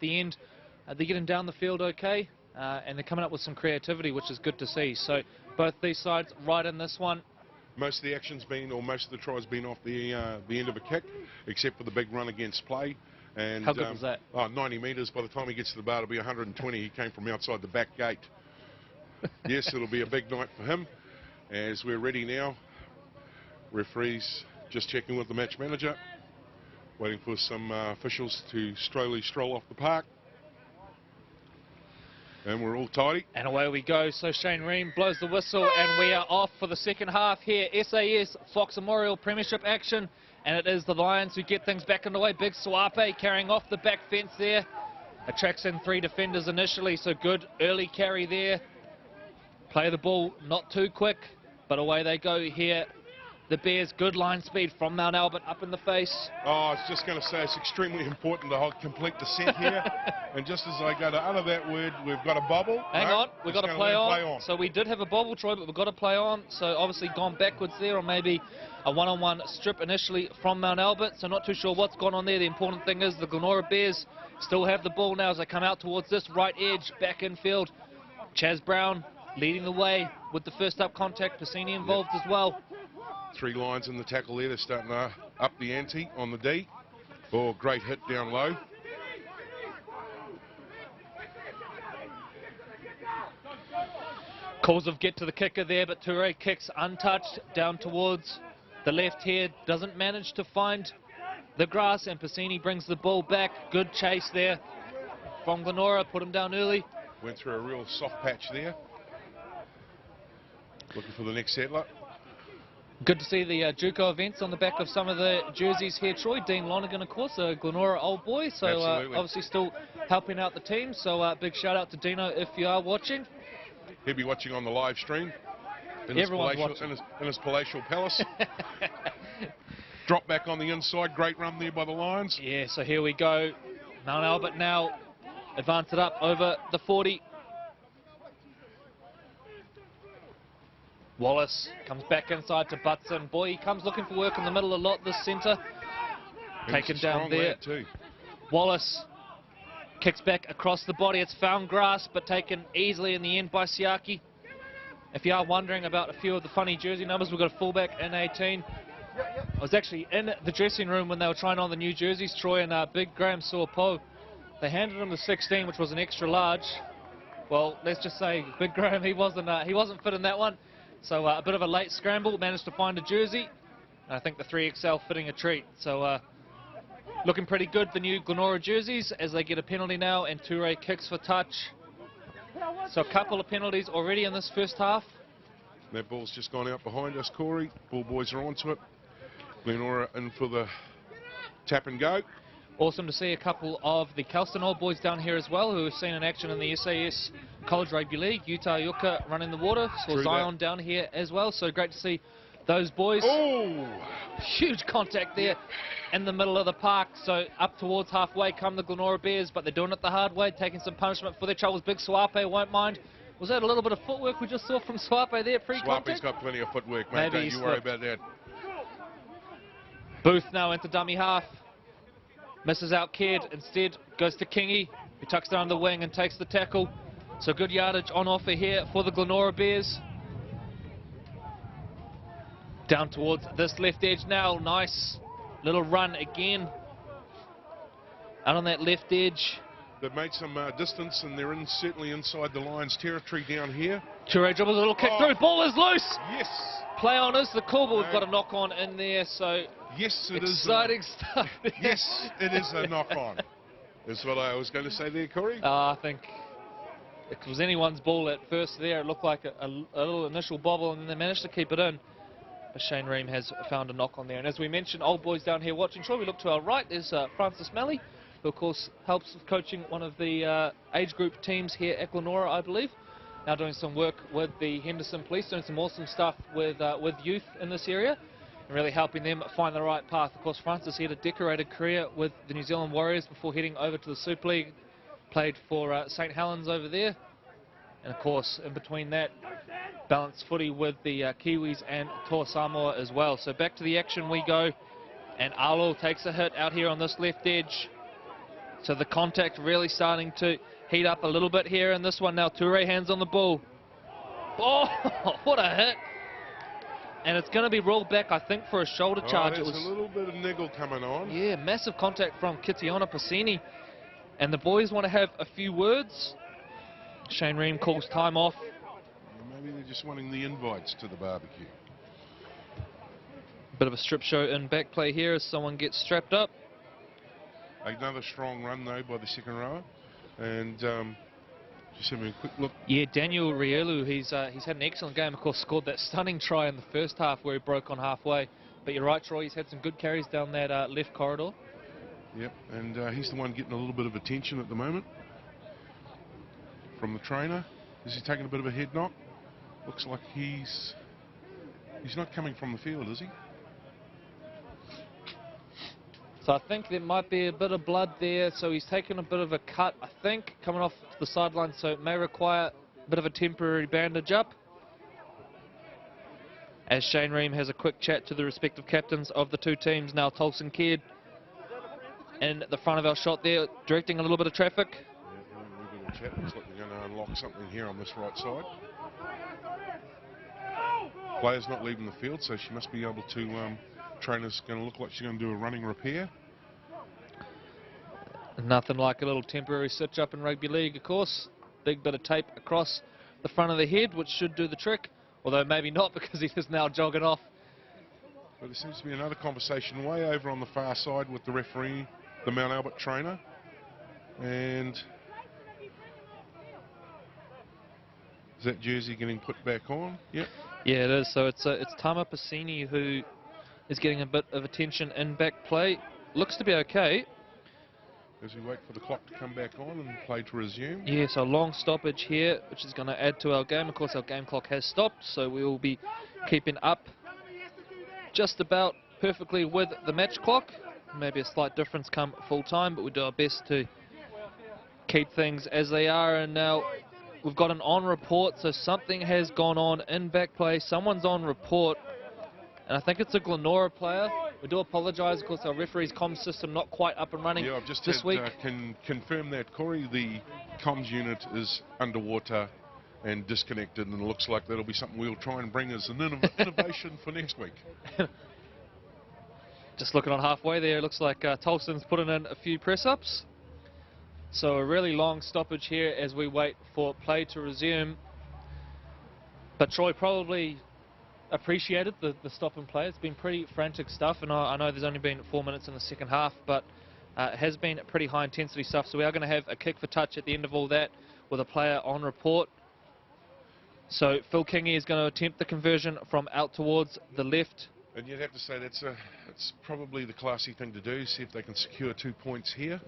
the end. They're getting down the field okay, and they're coming up with some creativity, which is good to see. So both these sides right in this one. Most of the action's been, or most of the tries been off the end of a kick, except for the big run against play. And how good was that? 90 metres. By the time he gets to the bar, it'll be 120. He came from outside the back gate. Yes, it'll be a big night for him. As we're ready now, referees just checking with the match manager, waiting for some officials to slowly stroll off the park. And we're all tidy. And away we go. So Shane Ream blows the whistle, and we are off for the second half here. SAS FOX Memorial Premiership action. And it is the Lions who get things back underway. Big Swape carrying off the back fence there. Attracts in 3 defenders initially, so good early carry there. Play the ball not too quick, but away they go here. The Bears, good line speed from Mount Albert up in the face. Oh, I was just going to say it's extremely important to hold complete descent here. And just as I go to utter that word, we've got a bobble. Hang on, we've got to play on. So we did have a bobble, Troy, but we've got to play on. So obviously gone backwards there, or maybe a one-on-one strip initially from Mount Albert. So not too sure what's gone on there. The important thing is the Glenora Bears still have the ball now as they come out towards this right edge, back in field. Chaz Brown leading the way with the first up contact. Piscini involved as well. 3 lines in the tackle there. They're starting to up the ante on the D. Oh, great hit down low. Calls get to the kicker there, but Toure kicks untouched down towards the left here. Doesn't manage to find the grass, and Piscini brings the ball back. Good chase there from Glenora. Put him down early. Went through a real soft patch there. Looking for the next settler. Good to see the Juco events on the back of some of the jerseys here, Troy. Dean Lonergan, of course, a Glenora old boy, so obviously still helping out the team. So big shout out to Dino if you are watching. He'll be watching on the live stream in his palatial palace. Drop back on the inside, great run there by the Lions. Yeah, so here we go. Mount Albert now advance it up over the 40. Wallace comes back inside to Butson. Boy, he comes looking for work in the middle a lot, this centre. Taken down there. Wallace kicks back across the body. It's found grass, but taken easily in the end by Siaki. If you are wondering about a few of the funny jersey numbers, we've got a fullback in 18. I was actually in the dressing room when they were trying on the new jerseys, Troy, and Big Graham Saw-Po. They handed him the 16, which was an extra large. Well, let's just say Big Graham, he wasn't fit in that one. So a bit of a late scramble, managed to find a jersey. And I think the 3XL fitting a treat. So looking pretty good, the new Glenora jerseys, as they get a penalty now, and Toure kicks for touch. So a couple of penalties already in this first half. That ball's just gone out behind us, Corey. Ball boys are onto it. Glenora in for the tap and go. Awesome to see a couple of the Kelston old boys down here as well, who have seen in action in the SAS College Rugby League. Utah Yucca running the water. Saw Zion down here as well, so great to see those boys. Oh! Huge contact there in the middle of the park. So up towards halfway come the Glenora Bears, but they're doing it the hard way, taking some punishment for their troubles. Big Swape won't mind. Was that a little bit of footwork we just saw from Swape there pre-contact? Swape's got plenty of footwork, mate. Don't you worry about that. Booth now into dummy half. Misses out Caird, instead goes to Kingy, who tucks down the wing and takes the tackle. So good yardage on offer here for the Glenora Bears. Down towards this left edge now. Nice little run again. Out on that left edge. They've made some distance, and they're certainly inside the Lions' territory down here. Toure dribbles a little kick through. Ball is loose. Yes. Play on is the call, but we've got a knock on in there. So yes, it exciting stuff. Yes, it is a knock on. That's what I was going to say there, Corey. I think it was anyone's ball at first there. It looked like a little initial bobble, and then they managed to keep it in. But Shane Ream has found a knock on there. And as we mentioned, old boys down here watching. Sure, we look to our right. There's Francis Malley, who of course helps with coaching one of the age group teams here at Glenora, I believe. Now doing some work with the Henderson Police, doing some awesome stuff with youth in this area, and really helping them find the right path. Of course, Francis had a decorated career with the New Zealand Warriors before heading over to the Super League. Played for St Helens over there, and of course, in between that, balanced footy with the Kiwis and Toa Samoa as well. So back to the action we go, and Arlo takes a hit out here on this left edge. So the contact really starting to heat up a little bit here in this one now. Toure hands on the ball. Oh, what a hit. And it's going to be rolled back, I think, for a shoulder charge. There's a little bit of niggle coming on. Yeah, massive contact from Kitiona Pasini. And the boys want to have a few words. Shane Ream calls time off. Maybe they're just wanting the invites to the barbecue. Bit of a strip show in back play here as someone gets strapped up. Another strong run, though, by the second rower. And just having a quick look. Yeah, Daniel Rielu, he's had an excellent game. Of course, scored that stunning try in the first half where he broke on halfway. But you're right, Troy, he's had some good carries down that left corridor. Yep, and he's the one getting a little bit of attention at the moment from the trainer. Is he taking a bit of a head knock? Looks like he's not coming from the field, is he? So I think there might be a bit of blood there, so he's taken a bit of a cut, I think, coming off the sideline, so it may require a bit of a temporary bandage up. As Shane Ream has a quick chat to the respective captains of the two teams. Now Tolson Kidd in the front of our shot there, directing a little bit of traffic. Yeah, we've got a chat. Looks like they're going to unlock something here on this right side. Player's not leaving the field, so she must be able to... Trainer's going to look like she's going to do a running repair. Nothing like a little temporary stitch up in rugby league, of course. Big bit of tape across the front of the head, which should do the trick. Although maybe not, because he is now jogging off. But there seems to be another conversation way over on the far side with the referee, the Mount Albert trainer. And is that jersey getting put back on? Yep. Yeah, it is. So it's Tama Pasini who is getting a bit of attention in back play. Looks to be okay. As we wait for the clock to come back on and play to resume. Yeah, so a long stoppage here, which is going to add to our game. Of course, our game clock has stopped, so we will be keeping up just about perfectly with the match clock. Maybe a slight difference come full time, but we do our best to keep things as they are. And now we've got an on report, so something has gone on in back play. Someone's on report. And I think it's a Glenora player. We do apologise, of course, our referee's comms system not quite up and running I've just this week. Can confirm that, Corey. The comms unit is underwater and disconnected, and it looks like that'll be something we'll try and bring as an innovation for next week. Just looking on halfway there, it looks like Tolson's putting in a few press-ups. So a really long stoppage here as we wait for play to resume. But Troy probably appreciated the stop and play. It's been pretty frantic stuff, and I know there's only been 4 minutes in the second half, but it has been pretty high intensity stuff. So we are going to have a kick for touch at the end of all that with a player on report. So Phil Kingy is going to attempt the conversion from out towards the left. And you'd have to say it's probably the classy thing to do, see if they can secure 2 points here.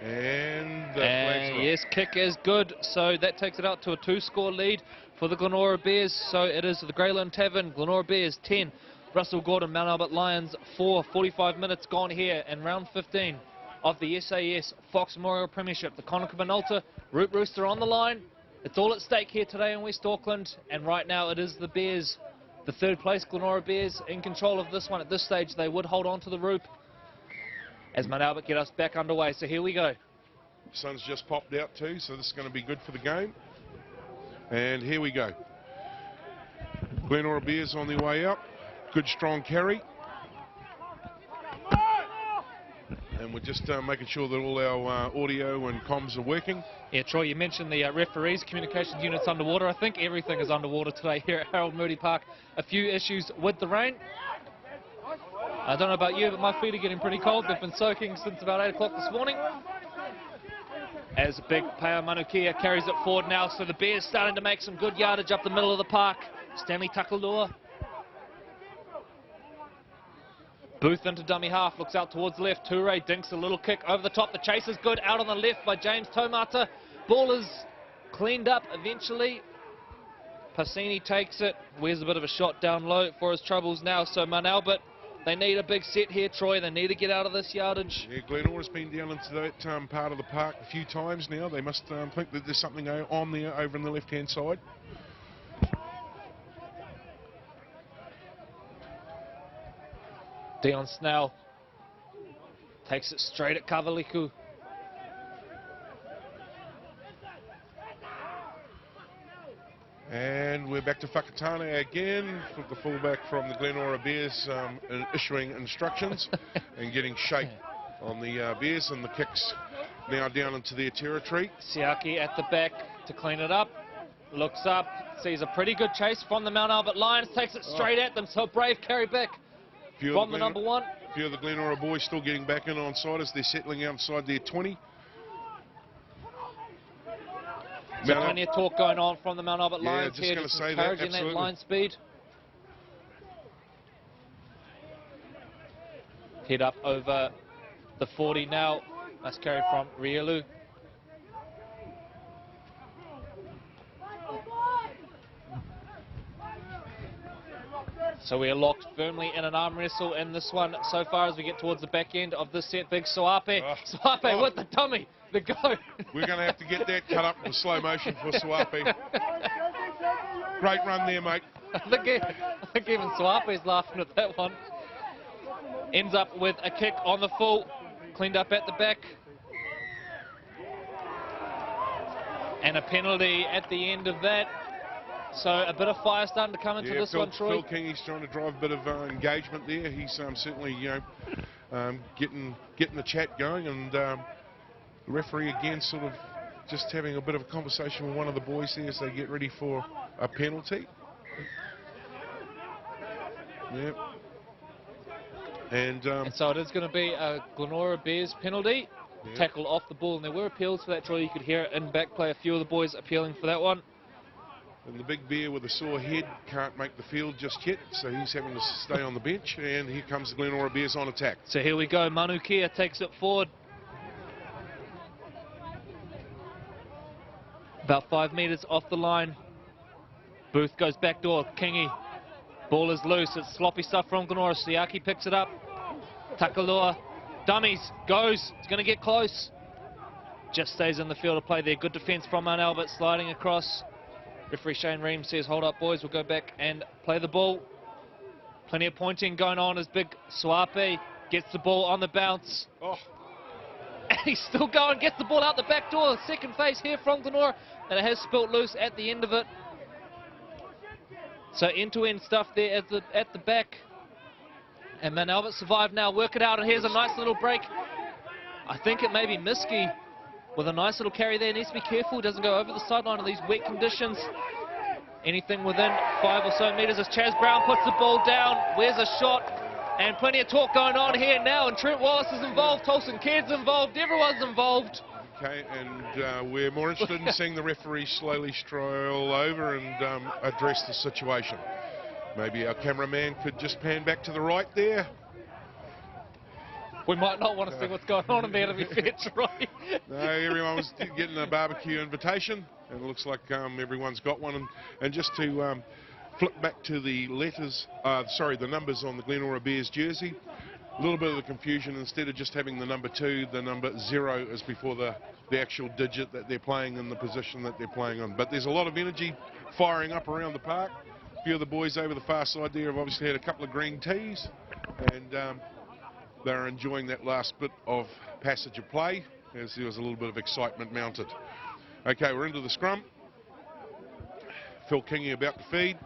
And the flags are yes, kick is good, so that takes it out to a 2-score lead for the Glenora Bears. So it is the Greyland Tavern, Glenora Bears 10, Russell Gordon, Mount Albert Lions 4. 45 minutes gone here in round 15 of the SAS Fox Memorial Premiership. The Connacht Minolta Root Rooster on the line. It's all at stake here today in West Auckland, and right now it is the Bears, the third place Glenora Bears, in control of this one. At this stage they would hold on to the Roop as Mount Albert get us back underway. So here we go. Sun's just popped out too, so this is going to be good for the game. And here we go. Glenora Bears on their way out. Good strong carry. And we're just making sure that all our audio and comms are working. Yeah, Troy, you mentioned the referees, communications units underwater. I think everything is underwater today here at Harold Moody Park. A few issues with the rain. I don't know about you, but my feet are getting pretty cold. They've been soaking since about 8 o'clock this morning. As big Pea Manukia carries it forward now, so the Bears starting to make some good yardage up the middle of the park. Stanley Takalua. Booth into dummy half, looks out towards the left. Toure dinks a little kick over the top. The chase is good, out on the left by James Tomata. Ball is cleaned up eventually. Pasini takes it. Wears a bit of a shot down low for his troubles now. So Mount Albert, they need a big set here, Troy. They need to get out of this yardage. Yeah, Glenora's been down into that part of the park a few times now. They must think that there's something on there over on the left-hand side. Dion Snell takes it straight at Kavaliku. And we're back to Whakatane again, with the fullback from the Glenora Bears issuing instructions and getting shape on the Bears, and the kicks now down into their territory. Siaki at the back to clean it up. Looks up, sees a pretty good chase from the Mount Albert Lions, takes it straight at them, so brave carry back from the number one. A few of the Glenora boys still getting back in onside as they're settling outside their 20. So plenty of talk going on from the Mount Albert Lions just here, gonna just say encouraging that line speed. Head up over the 40 now. Nice carry from Rielu. So we are locked firmly in an arm wrestle in this one so far as we get towards the back end of this set. Big Suape. Suape with the dummy. The go. We're going to have to get that cut up in slow motion for Suape. Great run there, mate. I think even Suape's laughing at that one. Ends up with a kick on the full. Cleaned up at the back. And a penalty at the end of that. So a bit of fire starting to come into this one, Troy. Phil King, he's trying to drive a bit of engagement there. He's certainly, getting the chat going, and the referee again sort of just having a bit of a conversation with one of the boys there as they get ready for a penalty. Yep. And so it is going to be a Glenora Bears penalty. Yep. Tackle off the ball, and there were appeals for that, Troy. You could hear it in back play. A few of the boys appealing for that one. And the big bear with a sore head can't make the field just yet, so he's having to stay on the bench. And here comes the Glenora Bears on attack. So here we go. Manu Kia takes it forward. About 5 metres off the line. Booth goes back door. Kingi. Ball is loose. It's sloppy stuff from Glenora. Siaki picks it up. Takalua. Dummies. Goes. It's going to get close. Just stays in the field of play there. Good defence from Mount Albert, sliding across. Referee Shane Ream says, hold up, boys. We'll go back and play the ball. Plenty of pointing going on as big Suape gets the ball on the bounce. Oh. And he's still going. Gets the ball out the back door. Second phase here from Glenora. And it has spilt loose at the end of it. So end-to-end stuff there at the back. And Mount Albert survived now. Work it out. And here's a nice little break. I think it may be Miski with a nice little carry there. Needs to be careful. Doesn't go over the sideline in these wet conditions. Anything within 5 or so metres as Chaz Brown puts the ball down. Where's a shot? And plenty of talk going on here now. And Trent Wallace is involved. Tolson Kidd's involved. Everyone's involved. Okay, and we're more interested in seeing the referee slowly stroll over and address the situation. Maybe our cameraman could just pan back to the right there. We might not want to see what's going on in there, to be fair, Troy. No, everyone was getting a barbecue invitation, and it looks like everyone's got one. And just to flip back to the letters, the numbers on the Glenora Bears jersey, a little bit of the confusion. Instead of just having the number 2, the number 0 is before the actual digit that they're playing in the position that they're playing on. But there's a lot of energy firing up around the park. A few of the boys over the far side there have obviously had a couple of green teas, and they're enjoying that last bit of passage of play as there was a little bit of excitement mounted. Okay, we're into the scrum. Phil Kingi about to feed.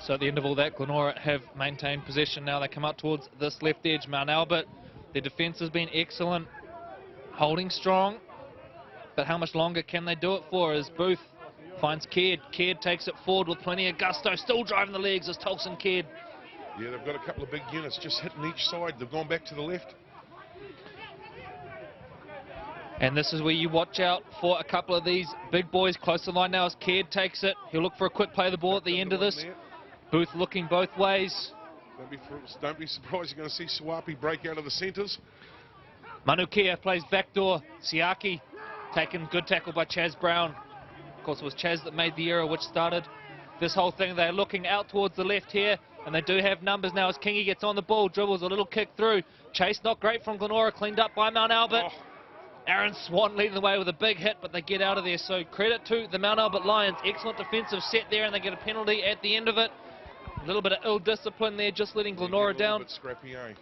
So at the end of all that, Glenora have maintained possession now. They come up towards this left edge. Mount Albert, their defence has been excellent, holding strong. But how much longer can they do it for as Booth finds Caird. Caird takes it forward with plenty of gusto, still driving the legs as Tolson Caird. Yeah, they've got a couple of big units just hitting each side. They've gone back to the left. And this is where you watch out for a couple of these big boys close to the line now as Caird takes it. He'll look for a quick play of the ball at the end of this. Booth looking both ways. Don't be surprised you're going to see Suape break out of the centres. Manukia plays backdoor. Siaki taken, good tackle by Chaz Brown. Of course, it was Chaz that made the error which started this whole thing. They're looking out towards the left here, and they do have numbers now as Kingi gets on the ball, dribbles a little kick through. Chase not great from Glenora, cleaned up by Mount Albert. Oh. Aaron Swan leading the way with a big hit, but they get out of there. So credit to the Mount Albert Lions. Excellent defensive set there, and they get a penalty at the end of it. A little bit of ill discipline there, just letting Glenora down. Bit scrappy, eh?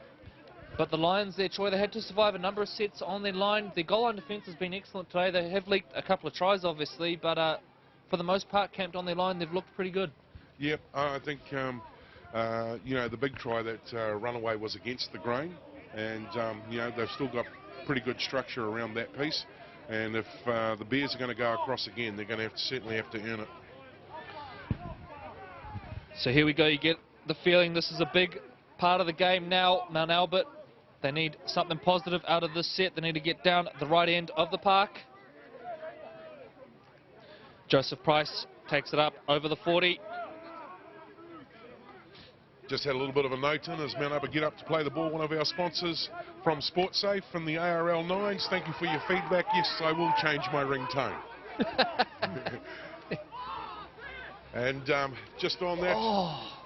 But the Lions there, Troy, they had to survive a number of sets on their line. Their goal line defence has been excellent today. They have leaked a couple of tries, obviously, but for the most part, camped on their line. They've looked pretty good. Yep, I think, you know, the big try that runaway was against the grain, and, you know, they've still got pretty good structure around that piece, and if the Bears are going to go across again, they're going to certainly have to earn it. So here we go. You get the feeling this is a big part of the game now. Mount Albert, they need something positive out of this set. They need to get down the right end of the park. Joseph Price takes it up over the 40. Just had a little bit of a note in as Mount Albert get up to play the ball. One of our sponsors from SportSafe from the ARL 9s. Thank you for your feedback. Yes, I will change my ringtone. And just on that,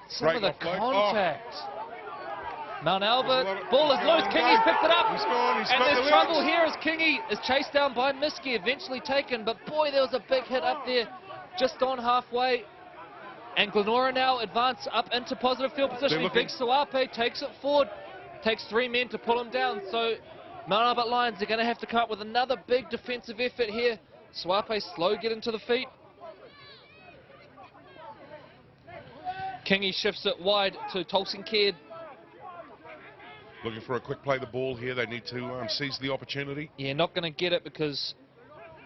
some of the contact. Mount Albert, ball is loose. Kingy's picked it up. He's gone. And there's trouble here as Kingy is chased down by Miski, eventually taken. But boy, there was a big hit up there, just on halfway. And Glenora now advance up into positive field positioning. Big Suape takes it forward. Takes 3 men to pull him down. So Mount Albert Lions are going to have to come up with another big defensive effort here. Suape slow getting to the feet. Kingy shifts it wide to Tolson Caird. Looking for a quick play the ball here. They need to seize the opportunity. Yeah, not going to get it because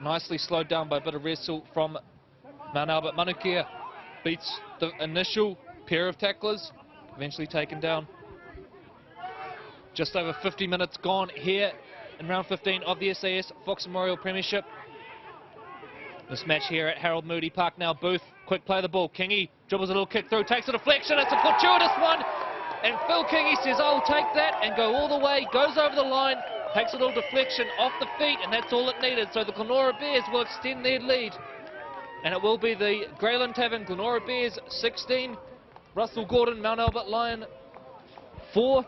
nicely slowed down by a bit of wrestle from Mount Albert. Manukia beats the initial pair of tacklers, eventually taken down. Just over 50 minutes gone here in round 15 of the SAS FOX Memorial Premiership. This match here at Harold Moody Park now. Booth, quick play the ball. Kingy dribbles a little kick through, takes a deflection. It's a fortuitous one. And Phil Kingy says, I'll take that and go all the way. Goes over the line, takes a little deflection off the feet, and that's all it needed. So the Glenora Bears will extend their lead. And it will be the Greyland Tavern Glenora Bears 16, Russell Gordon, Mount Albert Lion 4.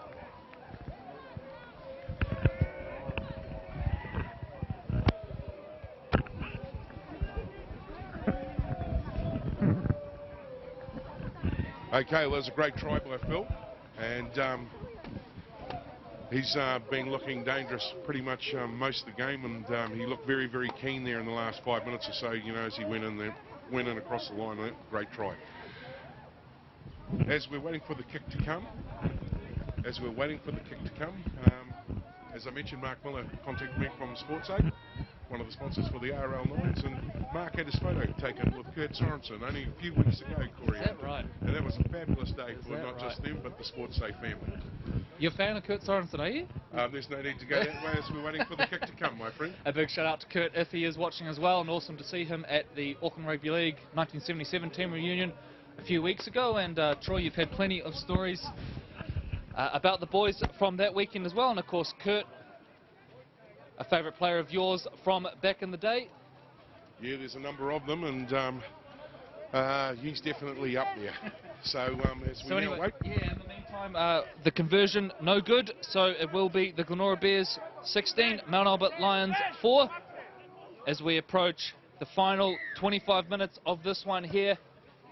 Okay, well, that was a great try by Phil, and he's been looking dangerous pretty much most of the game, and he looked very, very keen there in the last 5 minutes or so, you know, as he went in across the line. Great try. As we're waiting for the kick to come, as I mentioned, Mark Miller contacted me from SportSafe, one of the sponsors for the RL 9s, and Mark had his photo taken with Kurt Sorensen only a few weeks ago, Corey. Is that right? And that was a fabulous day for not just them, but the SportSafe family. You're a fan of Kurt Sorensen, are you? There's no need to go that way as we're waiting for the kick to come, my friend. A big shout out to Kurt if he is watching as well, and awesome to see him at the Auckland Rugby League 1977 team reunion a few weeks ago. And Troy, you've had plenty of stories about the boys from that weekend as well, and of course Kurt, a favourite player of yours from back in the day. Yeah, there's a number of them, and he's definitely up there. So as we now wait. Yeah, in the meantime, the conversion no good, so it will be the Glenora Bears 16, Mount Albert Lions 4, as we approach the final 25 minutes of this one here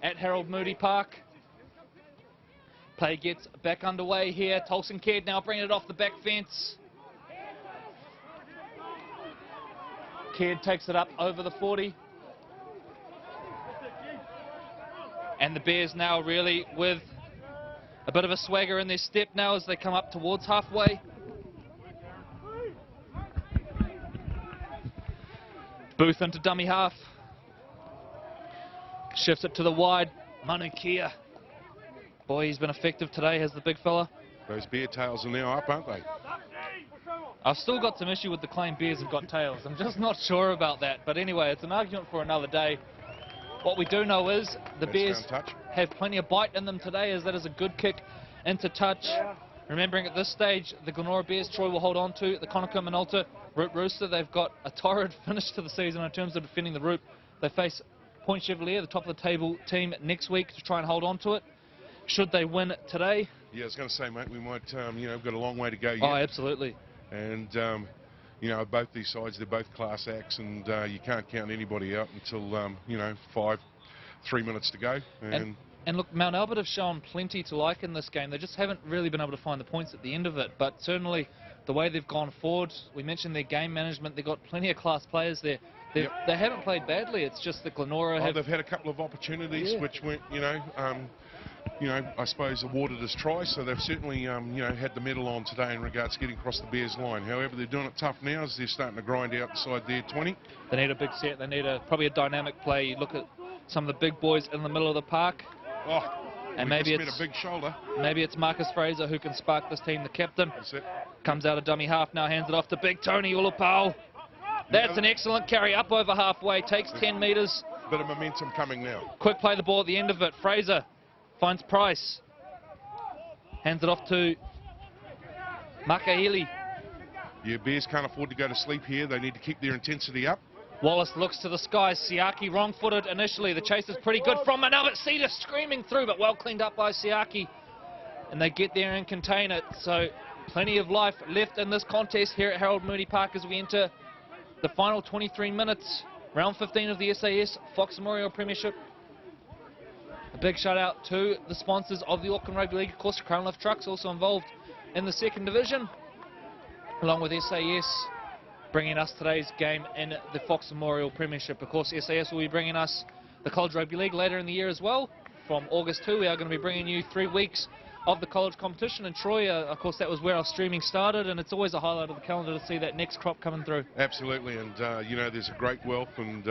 at Harold Moody Park. Play gets back underway here. Tolson Caird now bringing it off the back fence. Caird takes it up over the 40. And the Bears now really with a bit of a swagger in their step now as they come up towards halfway. Booth into dummy half. Shifts it to the wide. Manukia. Boy, he's been effective today, has the big fella. Those bear tails are now up, aren't they? I've still got some issue with the claim Bears have got tails. I'm just not sure about that. But anyway, it's an argument for another day. What we do know is the Bears have plenty of bite in them today, as that is a good kick into touch. Remembering at this stage, the Glenora Bears, Troy will hold on to the Conakry Minolta Root Rooster. They've got a torrid finish to the season in terms of defending the Root. They face Point Chevalier, the top of the table team, next week to try and hold on to it. Should they win today? Yeah, I was going to say, mate, we might, you know, we've got a long way to go yet. Oh, absolutely. And, you know, both these sides, they're both class acts, and you can't count anybody out until, you know, 3 minutes to go. And look, Mount Albert have shown plenty to like in this game. They just haven't really been able to find the points at the end of it. But certainly the way they've gone forward. We mentioned their game management. They've got plenty of class players there. They haven't played badly. It's just the Glenora they've had a couple of opportunities which weren't, I suppose awarded as tries. So they've certainly, had the medal on today in regards to getting across the Bears line. However, they're doing it tough now as they're starting to grind outside their 20. They need a big set. They need probably a dynamic play. You look at some of the big boys in the middle of the park. And maybe it's a big shoulder. Maybe it's Marcus Fraser who can spark this team, the captain. Comes out of dummy half now, hands it off to big Tony Ulupau. That's an excellent carry up over halfway, takes 10 metres. Bit of momentum coming now. Quick play the ball at the end of it. Fraser finds Price. Hands it off to Makahili. Yeah, Bears can't afford to go to sleep here. They need to keep their intensity up. Wallace looks to the skies. Siaki wrong-footed initially. The chase is pretty good from Albert Cedar screaming through, but well cleaned up by Siaki. And they get there and contain it. So plenty of life left in this contest here at Harold Moody Park as we enter the final 23 minutes. Round 15 of the SAS Fox Memorial Premiership. A big shout out to the sponsors of the Auckland Rugby League. Of course, Crown Lift Trucks also involved in the second division, along with SAS. Bringing us today's game in the Fox Memorial Premiership. Of course, SAS will be bringing us the College Rugby League later in the year as well. From August 2, we are going to be bringing you 3 weeks of the college competition. And Troy, of course, that was where our streaming started, and it's always a highlight of the calendar to see that next crop coming through. Absolutely, and there's a great wealth and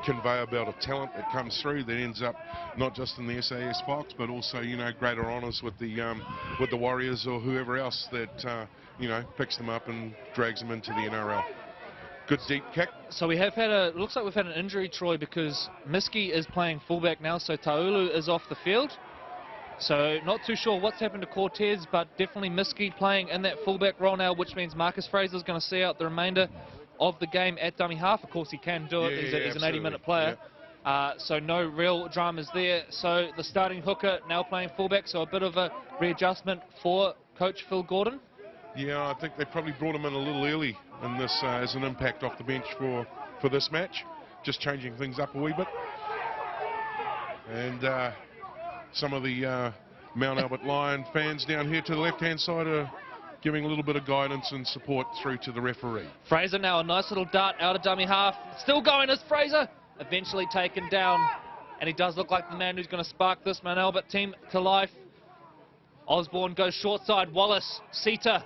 conveyor belt of talent that comes through that ends up not just in the SAS Fox, but also greater honours with the Warriors or whoever else that picks them up and drags them into the NRL. Good deep kick. So we have had looks like we've had an injury, Troy, because Miski is playing fullback now, so Taulu is off the field. So not too sure what's happened to Cortez, but definitely Miski playing in that fullback role now, which means Marcus Fraser is going to see out the remainder of the game at dummy half. Of course, he can do it. He's an 80-minute player. So no real dramas there. So the starting hooker now playing fullback, so a bit of a readjustment for Coach Phil Gordon. Yeah, I think they probably brought him in a little early in this as an impact off the bench for this match. Just changing things up a wee bit. And some of the Mount Albert Lion fans down here to the left-hand side are giving a little bit of guidance and support through to the referee. Fraser now, a nice little dart out of dummy half. Still going as Fraser. Eventually taken down. And he does look like the man who's going to spark this Mount Albert team to life. Osborne goes short side. Wallace, Sita.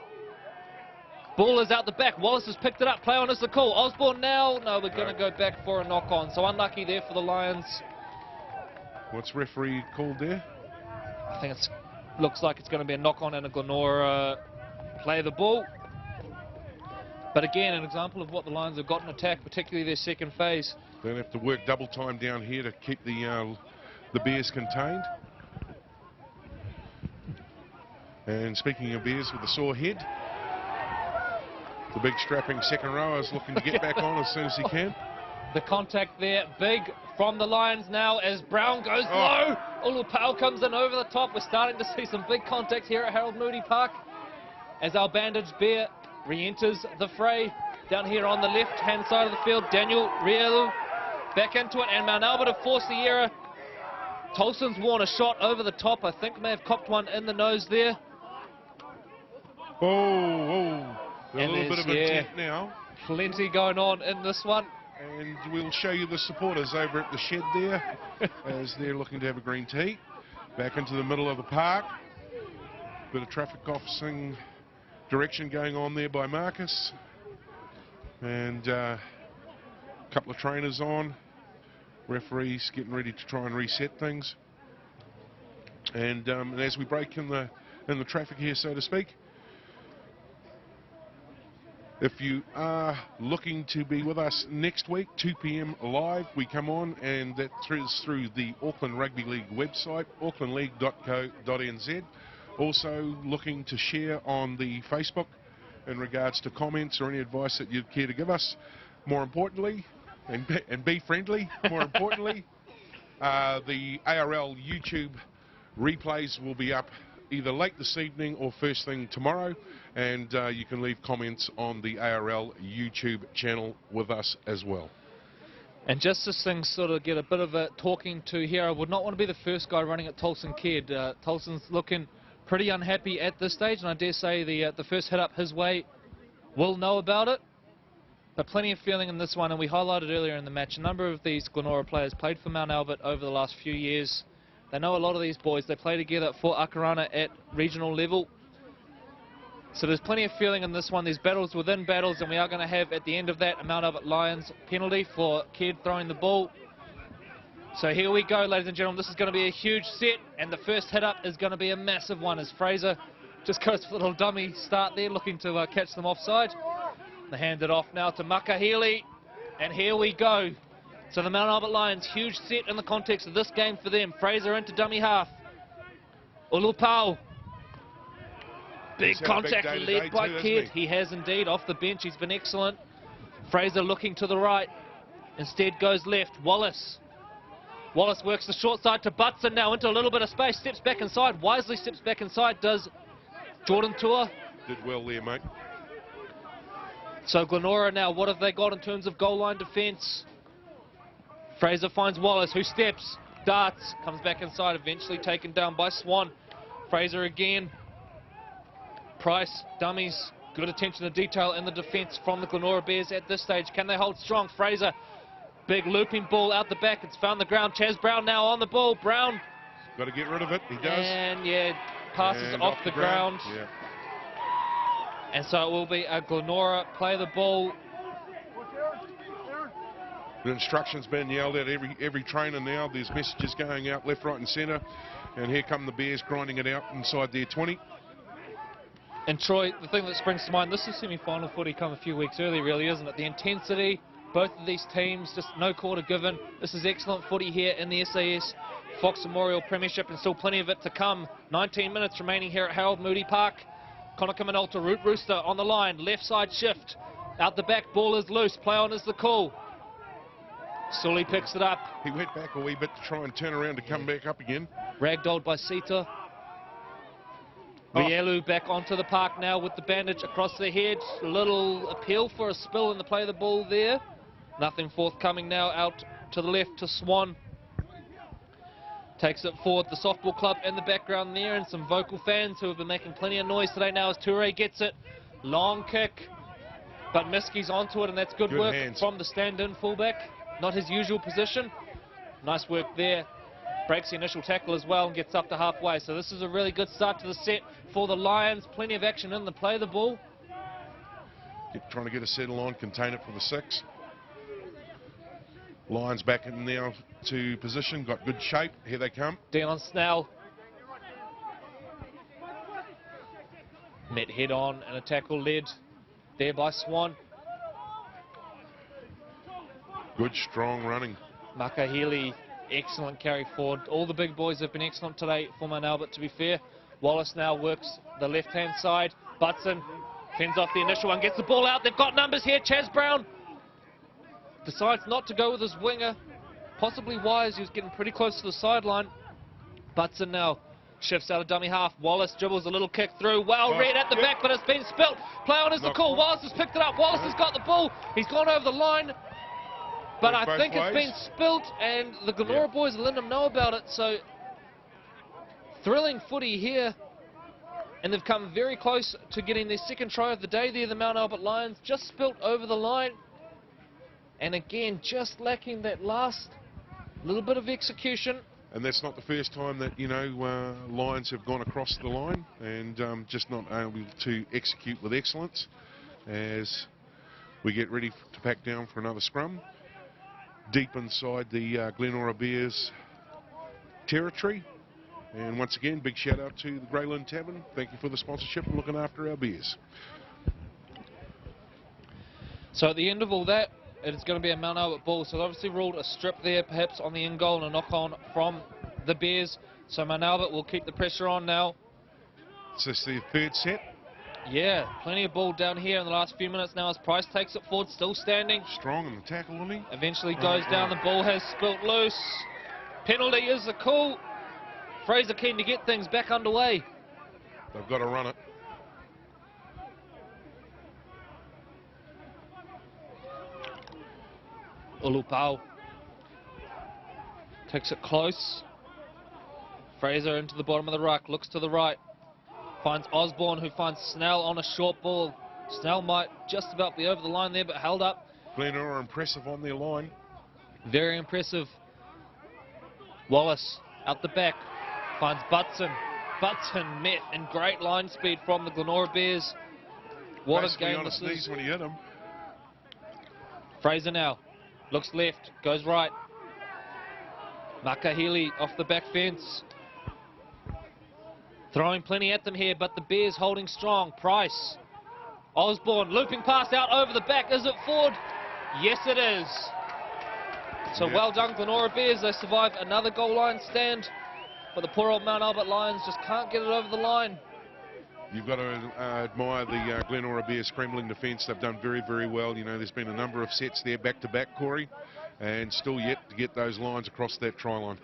Ball is out the back. Wallace has picked it up. Play on is the call. Osborne now. No, we're going to go back for a knock-on. So unlucky there for the Lions. What's referee called there? I think it looks like it's going to be a knock-on and a Glenora play the ball. But again, an example of what the Lions have got in attack, particularly their second phase. They'll have to work double time down here to keep the Bears contained. And speaking of Bears with the sore head, the big strapping second rower is looking to get back on as soon as he can. The contact there, big from the Lions now as Brown goes low. Ulupau comes in over the top. We're starting to see some big contact here at Harold Moody Park as our bandaged bear re-enters the fray. Down here on the left-hand side of the field, Daniel Rielu back into it, and Mount Albert have forced the error. Tolson's worn a shot over the top. I think may have copped one in the nose there. A little bit of intent now. Plenty going on in this one. And we'll show you the supporters over at the shed there as they're looking to have a green tea. Back into the middle of the park. Bit of traffic officing direction going on there by Marcus. And a couple of trainers on. Referees getting ready to try and reset things. And as we break in the traffic here, so to speak, if you are looking to be with us next week, 2 p.m. live, we come on, and that's through the Auckland Rugby League website, aucklandleague.co.nz. Also looking to share on the Facebook in regards to comments or any advice that you'd care to give us. More importantly, and be friendly, more importantly, the ARL YouTube replays will be up either late this evening or first thing tomorrow, and you can leave comments on the ARL YouTube channel with us as well. And just as things sort of get a bit of a talking to here, I would not want to be the first guy running at Tolson Kid. Tolson's looking pretty unhappy at this stage, and I dare say the first hit up his way will know about it. But plenty of feeling in this one, and we highlighted earlier in the match, a number of these Glenora players played for Mount Albert over the last few years. They know a lot of these boys. They play together for Akarana at regional level. So there's plenty of feeling in this one. There's battles within battles, and we are going to have at the end of that a Mount Albert Lions penalty for Ked throwing the ball. So here we go, ladies and gentlemen. This is going to be a huge set, and the first hit up is going to be a massive one as Fraser just goes for a little dummy start there, looking to catch them offside. They hand it off now to Makahili, and here we go. So the Mount Albert Lions, huge set in the context of this game for them. Fraser into dummy half. Ulupau. Big contact led by Ked. He has indeed, off the bench. He's been excellent. Fraser looking to the right. Instead goes left. Wallace. Wallace works the short side to Butson now into a little bit of space. Steps back inside. Wisely steps back inside. Does Jordan Tour. Did well there, mate. So Glenora now, what have they got in terms of goal line defence? Fraser finds Wallace, who steps, darts, comes back inside, eventually taken down by Swan. Fraser again. Price, dummies, good attention to detail in the defence from the Glenora Bears at this stage. Can they hold strong? Fraser, big looping ball out the back. It's found the ground. Chaz Brown now on the ball. Brown. Got to get rid of it. He does. And yeah, passes off the ground. Yeah. And so it will be a Glenora play the ball. The instructions being yelled at every trainer now. There's messages going out left, right and centre. And here come the Bears grinding it out inside their 20. And Troy, the thing that springs to mind, this is semi-final footy come a few weeks early, really, isn't it? The intensity, both of these teams, just no quarter given. This is excellent footy here in the SAS FOX Memorial Premiership, and still plenty of it to come. 19 minutes remaining here at Harold Moody Park. Conor Minolta, Root Rooster on the line, left side shift. Out the back, ball is loose, play on is the call. Sully picks it up. He went back a wee bit to try and turn around to come back up again. Ragdolled by Sita. Rielu back onto the park now with the bandage across the head. A little appeal for a spill in the play of the ball there. Nothing forthcoming now, out to the left to Swan. Takes it forward, the softball club in the background there, and some vocal fans who have been making plenty of noise today now as Toure gets it. Long kick, but Miski's onto it, and that's good work from the stand-in fullback. Not his usual position. Nice work there. Breaks the initial tackle as well and gets up to halfway. So this is a really good start to the set for the Lions. Plenty of action in the play of the ball. Trying to get a settle on, contain it for the 6. Lions back in now to position, got good shape. Here they come. Dion Snell. Met head on and a tackle led there by Swan. Good, strong running. Makahili, excellent carry forward. All the big boys have been excellent today for Mount Albert, to be fair. Wallace now works the left-hand side. Butson fends off the initial one, gets the ball out. They've got numbers here. Chaz Brown decides not to go with his winger. Possibly wise, he was getting pretty close to the sideline. Butson now shifts out of dummy half. Wallace dribbles a little kick through. Well read at the back, but it's been spilt. Play on is the call. Wallace has picked it up. Wallace has got the ball. He's gone over the line. But I think it's been spilt, and the Glenora boys are letting them know about it. So, thrilling footy here. And they've come very close to getting their second try of the day there, the Mount Albert Lions. Just spilt over the line. And again, just lacking that last little bit of execution. And that's not the first time that, you know, Lions have gone across the line and just not able to execute with excellence as we get ready to pack down for another scrum. Deep inside the Glenora Bears territory. And once again, big shout out to the Greyland Tavern. Thank you for the sponsorship and looking after our beers. So at the end of all that, it's going to be a Mount Albert ball. So obviously ruled a strip there, perhaps on the end goal, and a knock-on from the Bears. So Mount Albert will keep the pressure on now. Is this the third set? Yeah, plenty of ball down here in the last few minutes now as Price takes it forward, still standing. Strong in the tackle, isn't he? Eventually goes down, the ball has spilt loose. Penalty is the call. Fraser keen to get things back underway. They've got to run it. Ulupau takes it close. Fraser into the bottom of the ruck, looks to the right. Finds Osborne, who finds Snell on a short ball. Snell might just about be over the line there, but held up. Glenora impressive on their line. Very impressive. Wallace out the back. Finds Butson. Butson met in great line speed from the Glenora Bears. What a game this is. When he hit him. Fraser now. Looks left. Goes right. Makahili off the back fence. Throwing plenty at them here, but the Bears holding strong. Price. Osborne looping pass out over the back. Is it Ford? Yes, it is. So well done, Glenora Bears. They survive another goal line stand, but the poor old Mount Albert Lions just can't get it over the line. You've got to admire the Glenora Bears scrambling defence. They've done very, very well. You know, there's been a number of sets there back-to-back, Corey, and still yet to get those lines across that try line.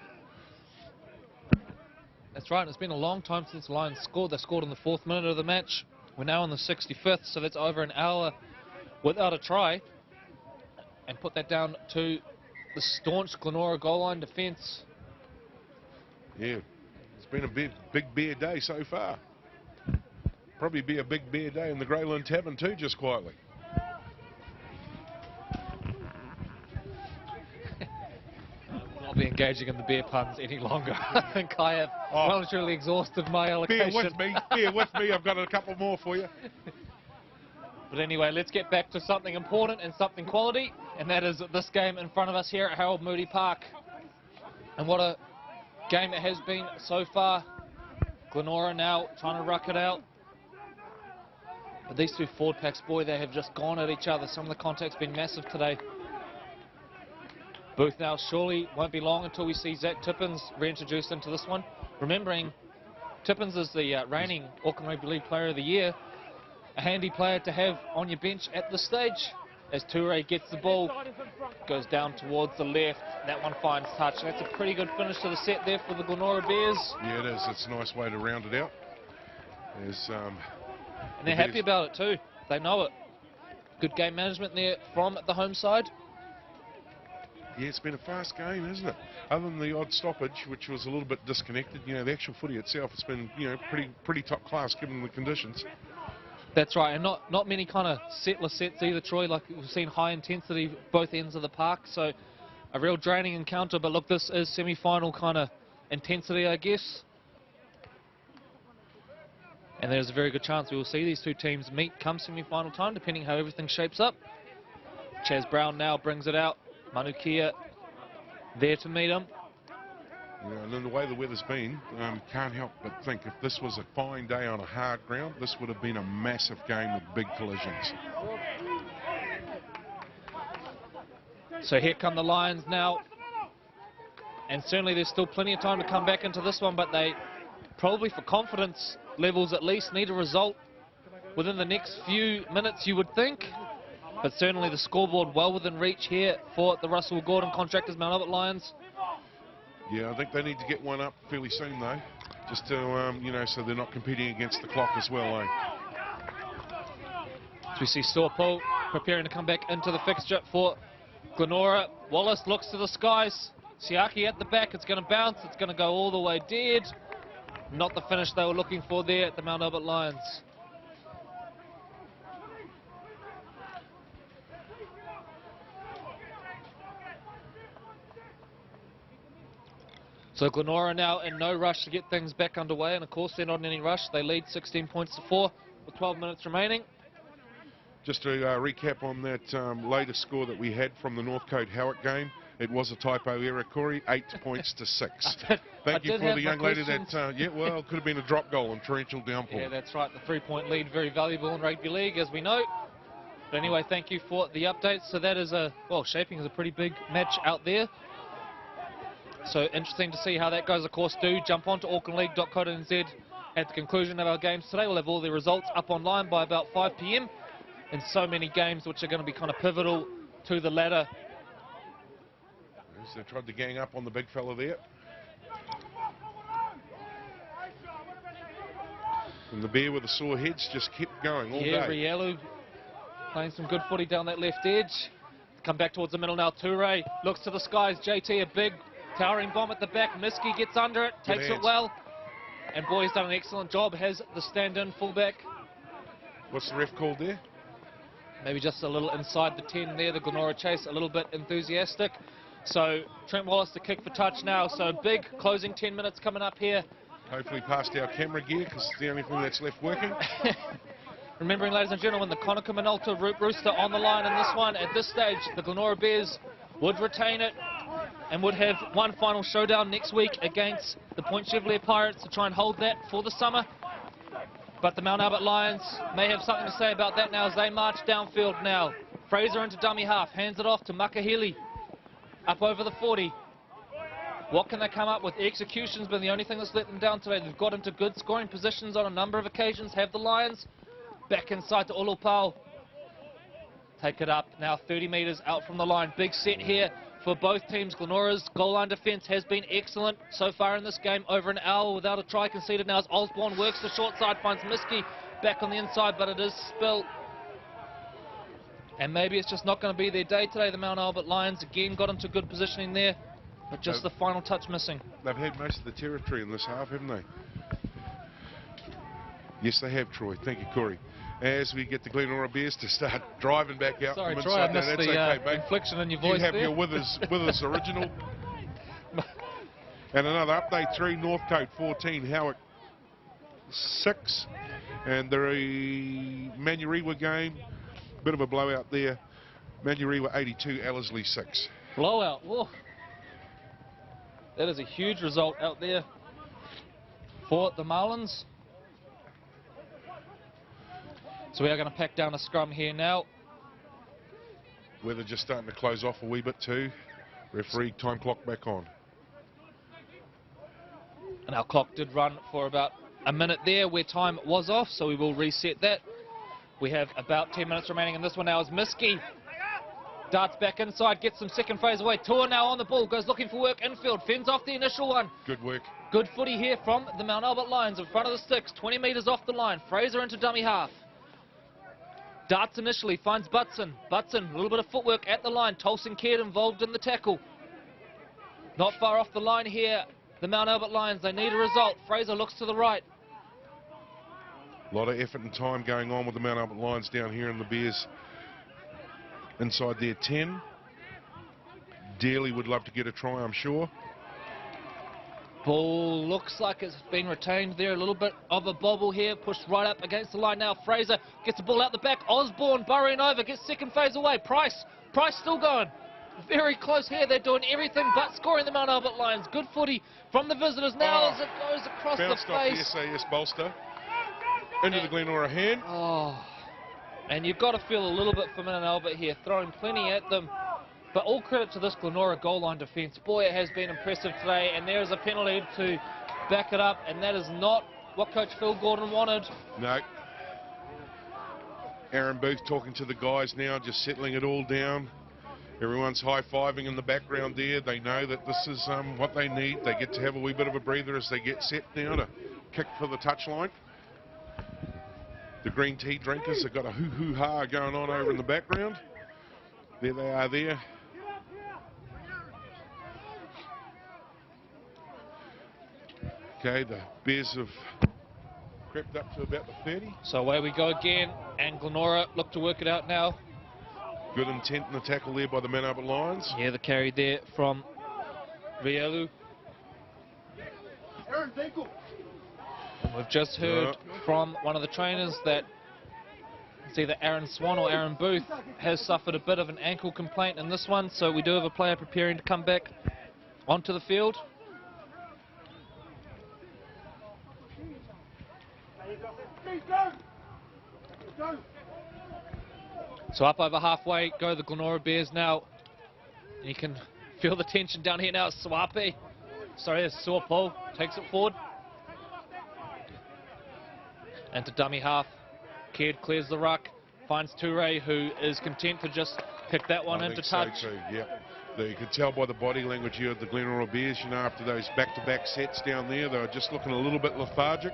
That's right. It's been a long time since the Lions scored. They scored in the 4th minute of the match. We're now in the 65th, so that's over an hour without a try. And put that down to the staunch Glenora goal line defence. Yeah, it's been a big bear day so far. Probably be a big bear day in the Greyland Tavern too, just quietly. I'll be engaging in the beer puns any longer. I think I have well and truly exhausted my allocation. Bear with me, I've got a couple more for you. But anyway, let's get back to something important and something quality, and that is this game in front of us here at Harold Moody Park. And what a game it has been so far. Glenora now trying to ruck it out. But these two forward packs, boy, they have just gone at each other. Some of the contact's been massive today. Booth now surely won't be long until we see Zach Tippins reintroduced into this one. Remembering, Tippins is the reigning Auckland Rugby League Player of the Year. A handy player to have on your bench at this stage. As Toure gets the ball, goes down towards the left. That one finds touch. That's a pretty good finish to the set there for the Glenora Bears. Yeah, it is. It's a nice way to round it out. And they're happy about it too. They know it. Good game management there from the home side. Yeah, it's been a fast game, isn't it? Other than the odd stoppage, which was a little bit disconnected, you know, the actual footy itself, it's been, you know, pretty top class given the conditions. That's right, and not many kind of setless sets either, Troy. Like we've seen high intensity both ends of the park, so a real draining encounter. But look, this is semi-final kind of intensity, I guess. And there's a very good chance we will see these two teams meet come semi-final time, depending how everything shapes up. Chaz Brown now brings it out. Manukia there to meet him. Yeah, and then the way the weather's been, can't help but think if this was a fine day on a hard ground, this would have been a massive game with big collisions. So here come the Lions now. And certainly there's still plenty of time to come back into this one, but they probably for confidence levels at least need a result within the next few minutes, you would think. But certainly the scoreboard well within reach here for the Russell Gordon Contractors Mount Albert Lions. Yeah, I think they need to get one up fairly soon though, just to, you know, so they're not competing against the clock as well, eh? So we see Sorpo preparing to come back into the fixture for Glenora. Wallace looks to the skies. Siaki at the back, it's going to bounce, it's going to go all the way dead. Not the finish they were looking for there at the Mount Albert Lions. So Glenora now in no rush to get things back underway, and of course they're not in any rush. They lead 16 points to 4 with 12 minutes remaining. Just to recap on that latest score that we had from the Northcote Howick game, it was a typo error, Corey, 8 points to 6. Thank you for the young lady that, yeah, well, it could have been a drop goal and torrential downpour. Yeah, that's right, the 3-point lead, very valuable in rugby league, as we know. But anyway, thank you for the updates. So that is shaping is a pretty big match out there. So interesting to see how that goes. Of course, do jump on to aucklandleague.co.nz at the conclusion of our games today. We'll have all the results up online by about 5 p.m. in so many games which are going to be kind of pivotal to the ladder. They tried to gang up on the big fella there. And the bear with the sore heads just kept going all day. Yeah, Rielu playing some good footy down that left edge. Come back towards the middle now. Toure looks to the skies. JT, a big towering bomb at the back. Miski gets under it, takes it well. And Boy's done an excellent job, has the stand-in fullback. What's the ref called there? Maybe just a little inside the 10 there, the Glenora chase, a little bit enthusiastic. So Trent Wallace to kick for touch now. So big closing 10 minutes coming up here. Hopefully past our camera gear, because it's the only thing that's left working. Remembering, ladies and gentlemen, the Connacht Minolta Rooster on the line in this one. At this stage, the Glenora Bears would retain it and would have one final showdown next week against the Point Chevalier Pirates to try and hold that for the summer. But the Mount Albert Lions may have something to say about that now as they march downfield now. Fraser into dummy half, hands it off to Makahili. Up over the 40. What can they come up with? Execution's been the only thing that's let them down today. They've got into good scoring positions on a number of occasions, have the Lions. Back inside to Ulupau. Take it up now 30 metres out from the line. Big set here for both teams. Glenora's goal line defence has been excellent so far in this game. Over an hour without a try conceded now as Osborne works the short side, finds Miski back on the inside, but it is spilt. And maybe it's just not going to be their day today. The Mount Albert Lions again got into good positioning there, but just the final touch missing. They've had most of the territory in this half, haven't they? Yes, they have, Troy. Thank you, Corey. As we get the Glenora Bears to start driving back out. Sorry, from Troy, I inside. missed That's the okay, mate. inflection in your voice. You have there. your Withers original. And another update, 3, Northcote 14, Howick 6. And the Manurewa game, bit of a blowout there. Manurewa 82, Ellerslie 6. Blowout. Whoa. That is a huge result out there for the Marlins. So we are going to pack down a scrum here now. Weather just starting to close off a wee bit too. Referee time clock back on. And our clock did run for about a minute there where time was off, so we will reset that. We have about 10 minutes remaining in this one now as Miski darts back inside, gets some second phase away. Tua now on the ball, goes looking for work infield, fends off the initial one. Good work. Good footy here from the Mount Albert Lions in front of the sticks, 20 metres off the line. Fraser into dummy half. Darts initially, finds Butson. Butson, a little bit of footwork at the line. Tolson Caird involved in the tackle. Not far off the line here, the Mount Albert Lions. They need a result. Fraser looks to the right. A lot of effort and time going on with the Mount Albert Lions down here, and the Bears inside their 10. Dearly would love to get a try, I'm sure. Ball looks like it's been retained there. A little bit of a bobble here. Pushed right up against the line now. Fraser gets the ball out the back. Osborne burrowing over. Gets second phase away. Price still going. Very close here. They're doing everything but scoring the Mount Albert Lions. Good footy from the visitors now as it goes across the Bounced off face. the SAS bolster. Into the Glenora hand. Oh, and you've got to feel a little bit for Mount Albert here. Throwing plenty at them. But all credit to this Glenora goal line defence. Boy, it has been impressive today, and there is a penalty to back it up, and that is not what Coach Phil Gordon wanted. No. Aaron Booth talking to the guys now, just settling it all down. Everyone's high-fiving in the background there. They know that this is what they need. They get to have a wee bit of a breather as they get set now to kick for the touchline. The green tea drinkers have got a hoo-hoo-ha going on over in the background. There they are there. Okay, the Bears have crept up to about the 30. So away we go again, and Glenora look to work it out now. Good intent in the tackle there by the Mount Albert Lions. Yeah, the carry there from Rielu. And we've just heard from one of the trainers that it's either Aaron Swan or Aaron Booth has suffered a bit of an ankle complaint in this one, so we do have a player preparing to come back onto the field. So up over halfway go the Glenora Bears now. You can feel the tension down here now. Swapi, sorry, it's Suapo, takes it forward. And to dummy half, Caird clears the ruck, finds Toure, who is content to just pick that one into touch. So too, yeah. You could tell by the body language here of the Glenora Bears, you know, after those back-to-back sets down there, they were just looking a little bit lethargic.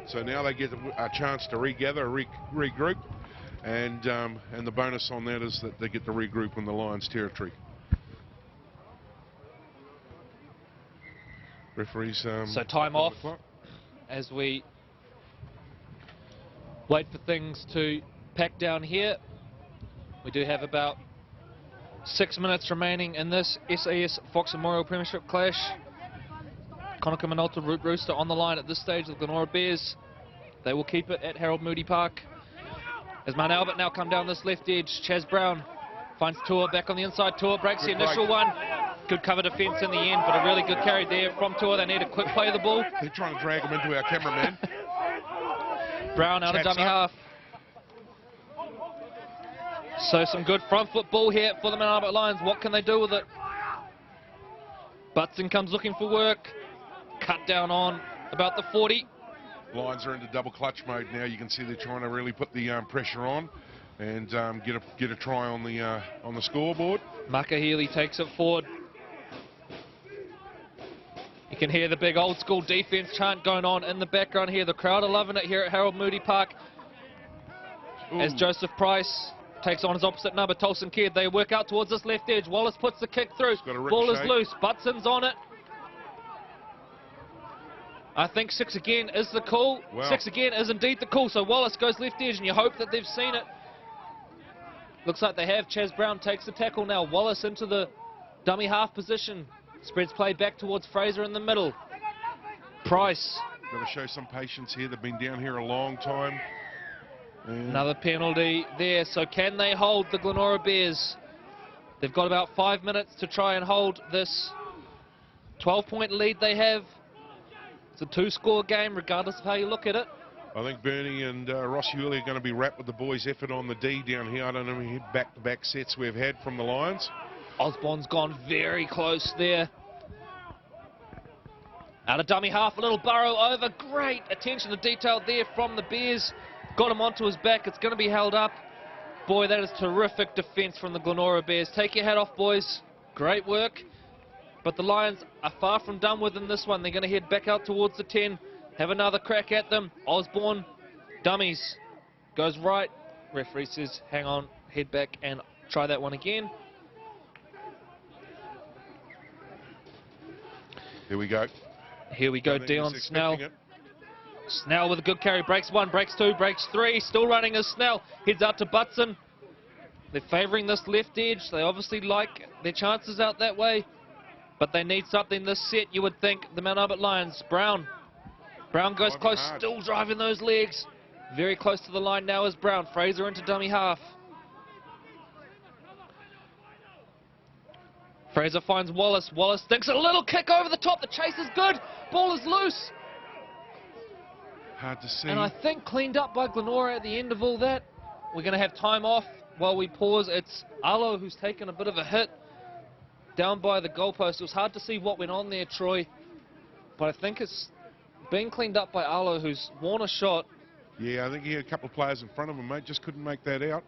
So now they get a chance to regather, regroup, and the bonus on that is that they get to regroup in the Lions' territory. Referees. So time off. as we wait for things to pack down here. We do have about 6 minutes remaining in this SAS Fox Memorial Premiership clash. Conaka Minolta Root Rooster on the line at this stage, the Glenora Bears. They will keep it at Harold Moody Park. As Mount Albert now come down this left edge, Chaz Brown finds Tua back on the inside. Tua breaks the initial one. Good cover defence in the end, but a really good carry there from Tua. They need a quick play of the ball. They're trying to drag him into our cameraman. Brown out of dummy half. So some good front foot ball here for the Mount Albert Lions. What can they do with it? Butson comes looking for work. Cut down on about the 40. Lions are into double clutch mode now. You can see they're trying to really put the pressure on and get a try on the scoreboard. Maka Healy takes it forward. You can hear the big old school defense chant going on in the background here. The crowd are loving it here at Harold Moody Park. As Joseph Price takes on his opposite number, Tolson Kidd. They work out towards this left edge. Wallace puts the kick through. Ball is loose. Butson's on it. I think 6 again is the call. Wow. 6 again is indeed the call. So Wallace goes left edge, and you hope that they've seen it. Looks like they have. Chaz Brown takes the tackle now. Wallace into the dummy half position. Spreads play back towards Fraser in the middle. Price. Got to show some patience here. They've been down here a long time. And another penalty there. So can they hold the Glenora Bears? They've got about 5 minutes to try and hold this 12-point lead they have. It's a 2-score game, regardless of how you look at it. I think Bernie and Ross Hewley are going to be wrapped with the boys' effort on the D down here. I don't know how many back-to-back sets we've had from the Lions. Osborne's gone very close there. Out of dummy half, a little burrow over. Great attention to detail there from the Bears. Got him onto his back. It's going to be held up. Boy, that is terrific defence from the Glenora Bears. Take your hat off, boys. Great work. But the Lions are far from done with in this one. They're going to head back out towards the 10. Have another crack at them. Osborne, dummies. Goes right. Referee says, hang on, head back and try that one again. Here we go. Here we go, Dion Snell. Snell with a good carry. Breaks 1, breaks 2, breaks 3. Still running as Snell. Heads out to Butson. They're favouring this left edge. They obviously like their chances out that way. But they need something this set, you would think. The Mount Albert Lions. Brown. Brown goes close, still driving those legs. Very close to the line now is Brown. Fraser into dummy half. Fraser finds Wallace. Wallace thinks a little kick over the top. The chase is good. Ball is loose. Hard to see. And I think cleaned up by Glenora at the end of all that. We're going to have time off while we pause. It's Arlo who's taken a bit of a hit down by the goalpost. It was hard to see what went on there, Troy. But I think it's being cleaned up by Arlo, who's worn a shot. Yeah, I think he had a couple of players in front of him, mate. Just couldn't make that out.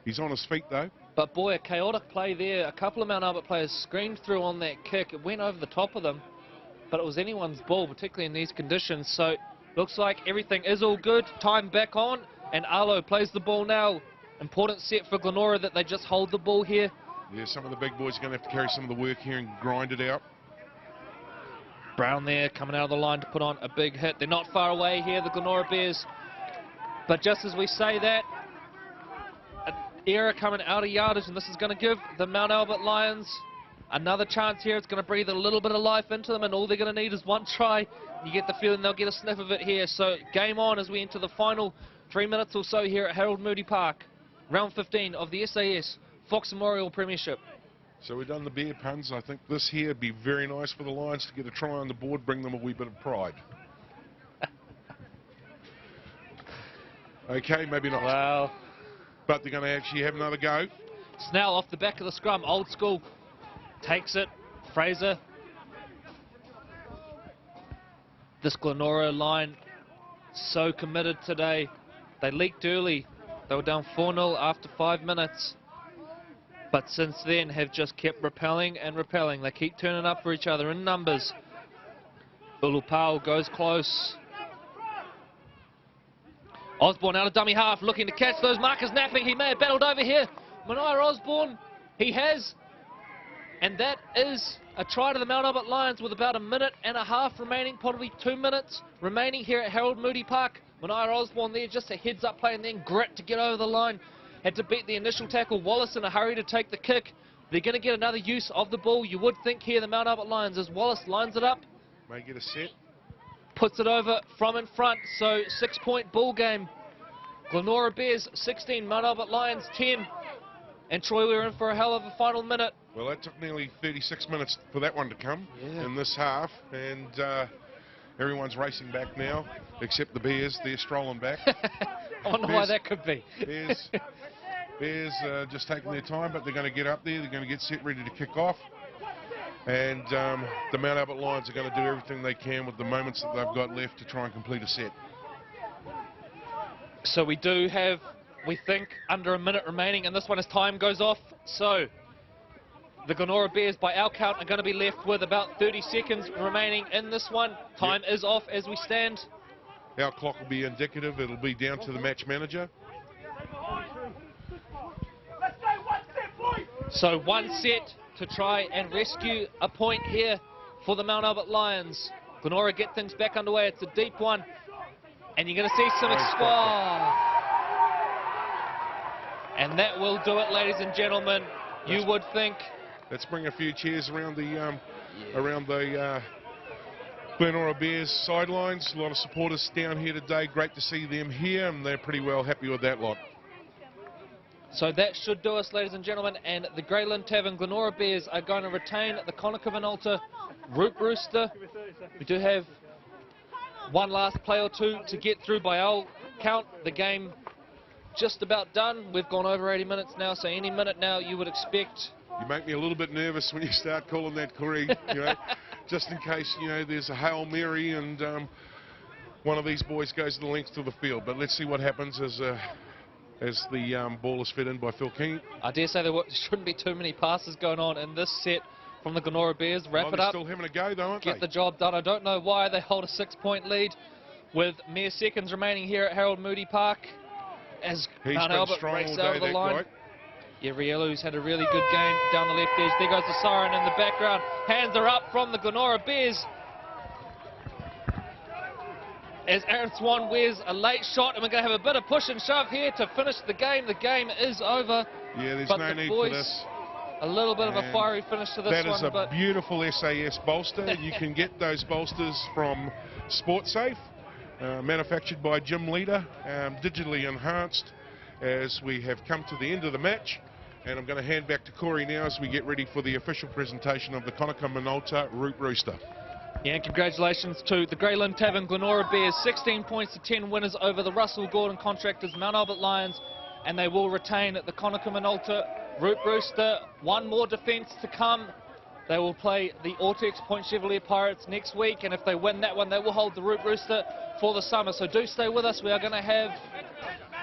He's on his feet, though. But boy, a chaotic play there. A couple of Mount Albert players screamed through on that kick. It went over the top of them, but it was anyone's ball, particularly in these conditions. So looks like everything is all good. Time back on, and Arlo plays the ball now. Important set for Glenora that they just hold the ball here. Yeah, some of the big boys are going to have to carry some of the work here and grind it out. Brown there coming out of the line to put on a big hit. They're not far away here, the Glenora Bears. But just as we say that, an error coming out of yardage, and this is going to give the Mount Albert Lions another chance here. It's going to breathe a little bit of life into them, and all they're going to need is one try. You get the feeling they'll get a sniff of it here. So game on as we enter the final 3 minutes or so here at Harold Moody Park. Round 15 of the SAS Fox Memorial Premiership. So we've done the beer puns. I think this here would be very nice for the Lions to get a try on the board, bring them a wee bit of pride. Okay, maybe not. Well, but they're going to actually have another go. Snell off the back of the scrum, old school, takes it. Fraser. This Glenora line, so committed today. They leaked early. They were down 4-0 after 5 minutes. But since then have just kept repelling and repelling. They keep turning up for each other in numbers. Ulupau goes close. Osborne out of dummy half, looking to catch those markers napping. He may have battled over here. Manaia Osborne, he has. And that is a try to the Mount Albert Lions with about 1.5 minutes remaining, probably 2 minutes remaining here at Harold Moody Park. Manaia Osborne there, just a heads-up play and then grit to get over the line. Had to beat the initial tackle. Wallace in a hurry to take the kick. They're going to get another use of the ball, you would think here, the Mount Albert Lions, as Wallace lines it up. May get a set. Puts it over from in front, so 6-point ball game. Glenora Bears 16, Mount Albert Lions 10. And Troy, we're in for a hell of a final minute. Well, that took nearly 36 minutes for that one to come in this half, and everyone's racing back now, except the Bears. They're strolling back. I wonder why that could be. Bears just taking their time, but they're going to get up there. They're going to get set, ready to kick off. And the Mount Albert Lions are going to do everything they can with the moments that they've got left to try and complete a set. So we do have, we think, under 1 minute remaining, and this one as time goes off. So the Glenora Bears, by our count, are going to be left with about 30 seconds remaining in this one. Time is off as we stand. Our clock will be indicative. It'll be down to the match manager. So one set to try and rescue a point here for the Mount Albert Lions. Glenora get things back underway. It's a deep one. And you're going to see some and that will do it, ladies and gentlemen. You would think. Let's bring a few chairs around the Glenora Bears sidelines. A lot of supporters down here today. Great to see them here, and they're pretty well happy with that lot. So that should do us, ladies and gentlemen, and the Greyland Tavern Glenora Bears are going to retain the Conakry Minolta Root Rooster. We do have one last play or two to get through. By our count, the game just about done. We've gone over 80 minutes now, so any minute now you would expect. You make me a little bit nervous when you start calling that, Corey, you know, just in case, you know, there's a Hail Mary and one of these boys goes the length of the field. But let's see what happens as the ball is fed in by Phil King. I dare say there shouldn't be too many passes going on in this set from the Glenora Bears. Wrap it up. Still having a go, though, aren't they? Get the job done. I don't know why they hold a 6-point lead with mere seconds remaining here at Harold Moody Park as Mount Albert race out of the line. Right. Yeah, Rielu's had a really good game down the left edge. There goes the siren in the background. Hands are up from the Glenora Bears as Aaron Swan wears a late shot, and we're going to have a bit of push and shove here to finish the game. The game is over. Yeah, there's no need for this. A little bit of a fiery finish to this one. That is a beautiful SAS bolster. You can get those bolsters from SportSafe, manufactured by Jim Leader, digitally enhanced, as we have come to the end of the match. And I'm going to hand back to Corey now as we get ready for the official presentation of the Conakry Minolta Root Rooster. Yeah, and congratulations to the Greyland Tavern Glenora Bears, 16 points to 10 winners over the Russell Gordon Contractors Mount Albert Lions, and they will retain the Conakry Minolta Root Rooster. One more defence to come. They will play the Ortex Point Chevalier Pirates next week, and if they win that one, they will hold the Root Rooster for the summer. So do stay with us. We are going to have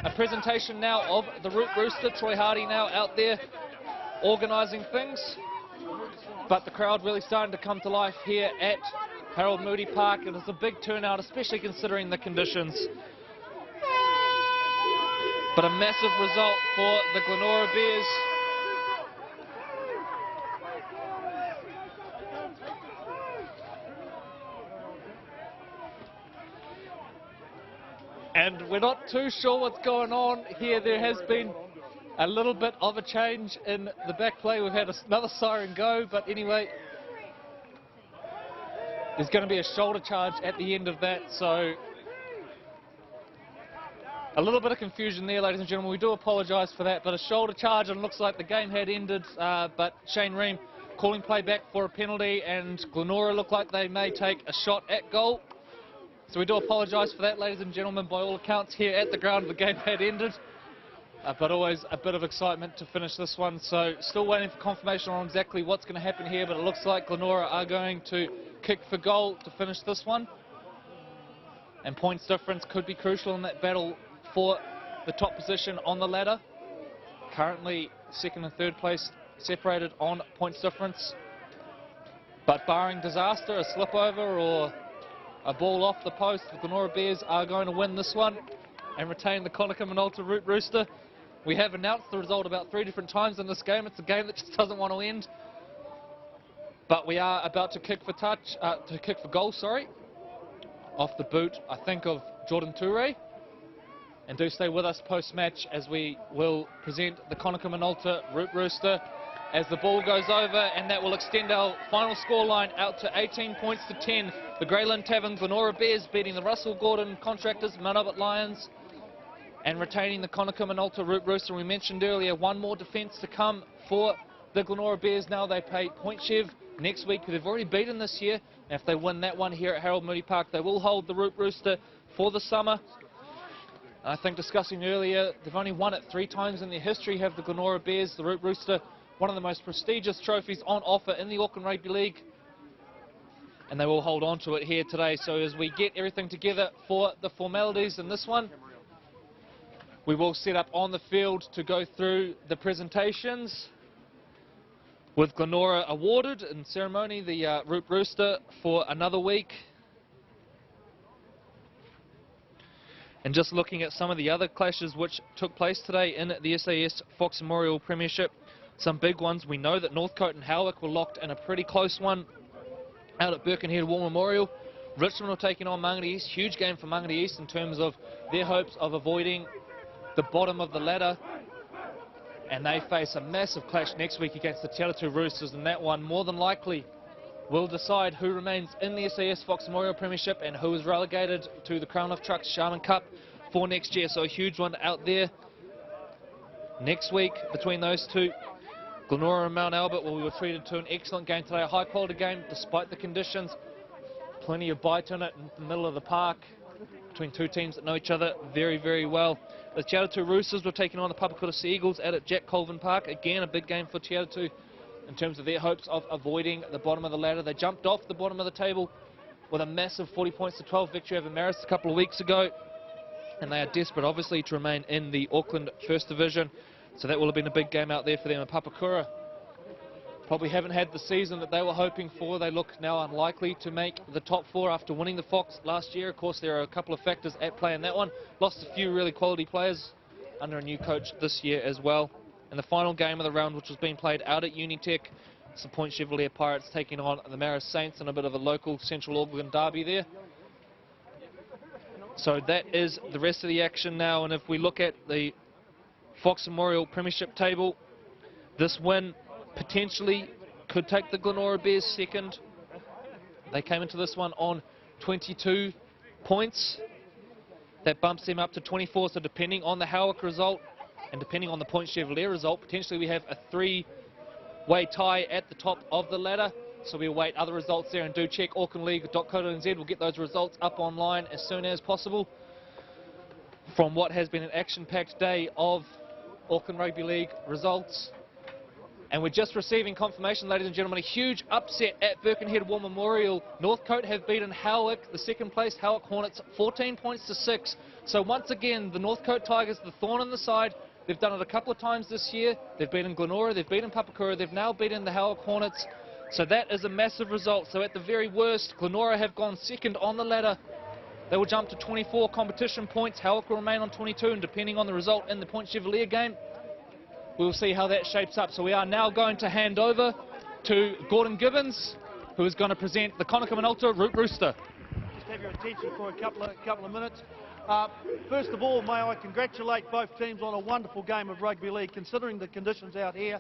a presentation now of the Root Rooster. Troy Hardy now out there organising things. But the crowd really starting to come to life here at Harold Moody Park. It is a big turnout, especially considering the conditions. But a massive result for the Glenora Bears. And we're not too sure what's going on here. There has been a little bit of a change in the back play. We've had another siren go, but anyway, there's going to be a shoulder charge at the end of that, so a little bit of confusion there, ladies and gentlemen. We do apologise for that, but a shoulder charge, and it looks like the game had ended, but Shane Ream calling play back for a penalty, and Glenora look like they may take a shot at goal. So we do apologise for that, ladies and gentlemen. By all accounts here at the ground, the game had ended. But always a bit of excitement to finish this one. So still waiting for confirmation on exactly what's going to happen here, but it looks like Glenora are going to kick for goal to finish this one. And points difference could be crucial in that battle for the top position on the ladder. Currently second and third place separated on points difference. But barring disaster, a slip over or a ball off the post, the Glenora Bears are going to win this one and retain the Conakry Minolta Root Rooster. We have announced the result about 3 different times in this game. It's a game that just doesn't want to end. But we are about to kick for goal, sorry. Off the boot, I think, of Jordan Toure. And do stay with us post-match as we will present the Conakry Minolta Root Rooster as the ball goes over, and that will extend our final scoreline out to 18 points to 10. The Greyland Tavern Glenora Bears beating the Russell Gordon Contractors Mount Albert Lions and retaining the Conakry Minolta Root Rooster. We mentioned earlier, one more defence to come for the Glenora Bears. Now they play Point Chev next week, who they've already beaten this year. And if they win that one here at Harold Moody Park, they will hold the Root Rooster for the summer. I think discussing earlier, they've only won it 3 times in their history, have the Glenora Bears. The Root Rooster, one of the most prestigious trophies on offer in the Auckland Rugby League. And they will hold on to it here today. So as we get everything together for the formalities in this one, we will set up on the field to go through the presentations, with Glenora awarded in ceremony the Root Rooster for another week. And just looking at some of the other clashes which took place today in the SAS FOX Memorial Premiership, some big ones. We know that Northcote and Howick were locked in a pretty close one out at Birkenhead War Memorial. Richmond were taking on Mangere East. Huge game for Mangere East in terms of their hopes of avoiding the bottom of the ladder. And they face a massive clash next week against the Te Aratu Roosters, and that one more than likely will decide who remains in the SAS FOX Memorial Premiership and who is relegated to the Crown of Trucks Sharman Cup for next year. So a huge one out there next week between those two. Glenora and Mount Albert, well, we were treated to an excellent game today, a high quality game despite the conditions. Plenty of bite in it in the middle of the park between two teams that know each other very, very well. The Te Aratu Roosters were taking on the Papakura Sea Eagles out at Jack Colvin Park. Again, a big game for Te Aratu in terms of their hopes of avoiding the bottom of the ladder. They jumped off the bottom of the table with a massive 40 points to 12 victory over Marist a couple of weeks ago. And they are desperate, obviously, to remain in the Auckland First Division. So that will have been a big game out there for them. And Papakura probably haven't had the season that they were hoping for. They look now unlikely to make the top 4 after winning the Fox last year. Of course, there are a couple of factors at play in that one. Lost a few really quality players under a new coach this year as well. And the final game of the round, which was being played out at Unitech, it's the Point Chevalier Pirates taking on the Marist Saints in a bit of a local Central Auckland derby there. So that is the rest of the action now. And if we look at the Fox Memorial Premiership table, this win potentially could take the Glenora Bears second. They came into this one on 22 points. That bumps them up to 24, so depending on the Howick result and depending on the Point Chevalier result, potentially we have a 3-way tie at the top of the ladder. So we'll await other results there, and do check aucklandleague.co.nz. We'll get those results up online as soon as possible from what has been an action-packed day of Auckland Rugby League results. And we're just receiving confirmation, ladies and gentlemen, a huge upset at Birkenhead War Memorial. Northcote have beaten Howick, the second place Howick Hornets, 14 points to 6. So once again, the Northcote Tigers, the thorn in the side. They've done it a couple of times this year. They've beaten Glenora, they've beaten Papakura, they've now beaten the Howick Hornets. So that is a massive result. So at the very worst, Glenora have gone second on the ladder. They will jump to 24 competition points. Howick will remain on 22, and depending on the result in the Point Chevalier game, we'll see how that shapes up. So we are now going to hand over to Gordon Gibbons, who is going to present the Conakry Minolta Root Rooster. Just have your attention for a couple of minutes. First of all, may I congratulate both teams on a wonderful game of rugby league. Considering the conditions out here,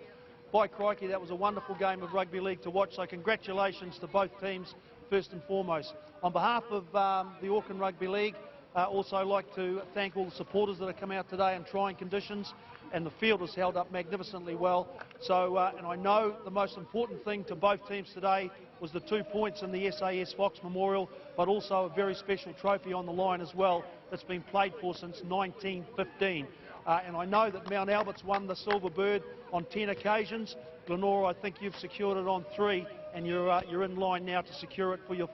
by crikey, that was a wonderful game of rugby league to watch. So congratulations to both teams, first and foremost. On behalf of the Auckland Rugby League, also like to thank all the supporters that have come out today in trying conditions, and the field has held up magnificently well. So, and I know the most important thing to both teams today was the 2 points in the SAS FOX Memorial, but also a very special trophy on the line as well that's been played for since 1915. And I know that Mount Albert's won the Silver Bird on 10 occasions. Glenora, I think you've secured it on 3, and you're in line now to secure it for your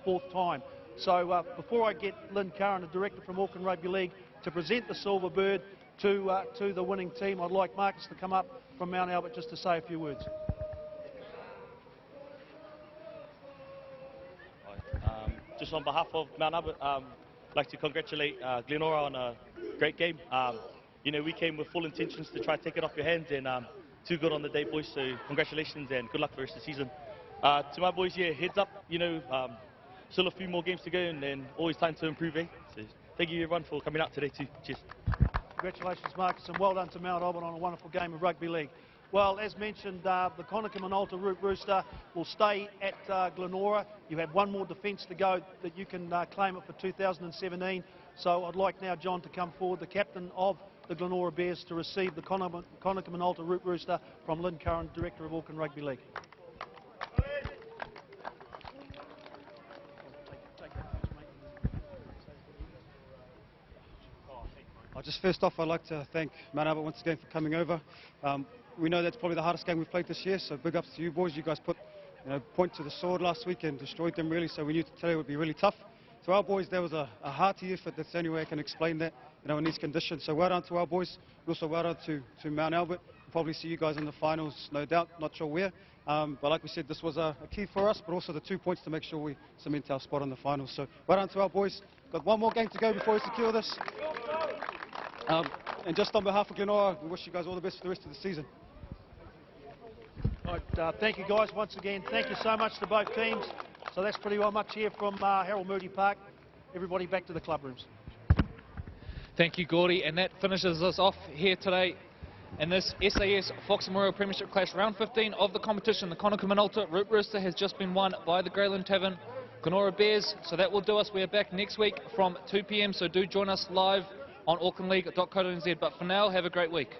4th time. So before I get Lynn Curran, the director from Auckland Rugby League, to present the Silver Bird to the winning team, I'd like Marcus to come up from Mount Albert just to say a few words. Just on behalf of Mount Albert, I'd like to congratulate Glenora on a great game. You know, we came with full intentions to try to take it off your hands, and too good on the day, boys. So congratulations and good luck for the rest of the season. To my boys here, heads up, you know, still a few more games to go and then always time to improve, eh? So thank you everyone for coming out today too. Cheers. Congratulations, Marcus, and well done to Mount Auburn on a wonderful game of rugby league. Well, as mentioned, the Conakry Root Rooster will stay at Glenora. You have one more defence to go that you can claim it for 2017. So I'd like now John to come forward, the captain of the Glenora Bears, to receive the Conakry Root Rooster from Lynn Curran, Director of Auckland Rugby League. Just first off, I'd like to thank Mount Albert once again for coming over. We know that's probably the hardest game we've played this year, so big ups to you boys. You guys put point to the sword last week and destroyed them really, so we knew today would be really tough. To our boys, there was a hearty effort. That's the only way I can explain that, in these conditions. So well done to our boys. Also well done to Mount Albert. We'll probably see you guys in the finals, no doubt. Not sure where. But like we said, this was a key for us, but also the 2 points to make sure we cement our spot in the finals. So well done to our boys. Got one more game to go before we secure this. And just on behalf of Glenora, we wish you guys all the best for the rest of the season. All right, thank you guys once again. Thank you so much to both teams. So that's pretty well much here from Harold Moody Park. Everybody back to the club rooms. Thank you, Gordy, and that finishes us off here today in this SAS FOX Memorial Premiership Clash Round 15 of the competition. The Conakry Root Rooster has just been won by the Greyland Tavern Glenora Bears. So that will do us. We are back next week from 2 PM, so do join us live on aucklandleague.co.nz. But for now, have a great week.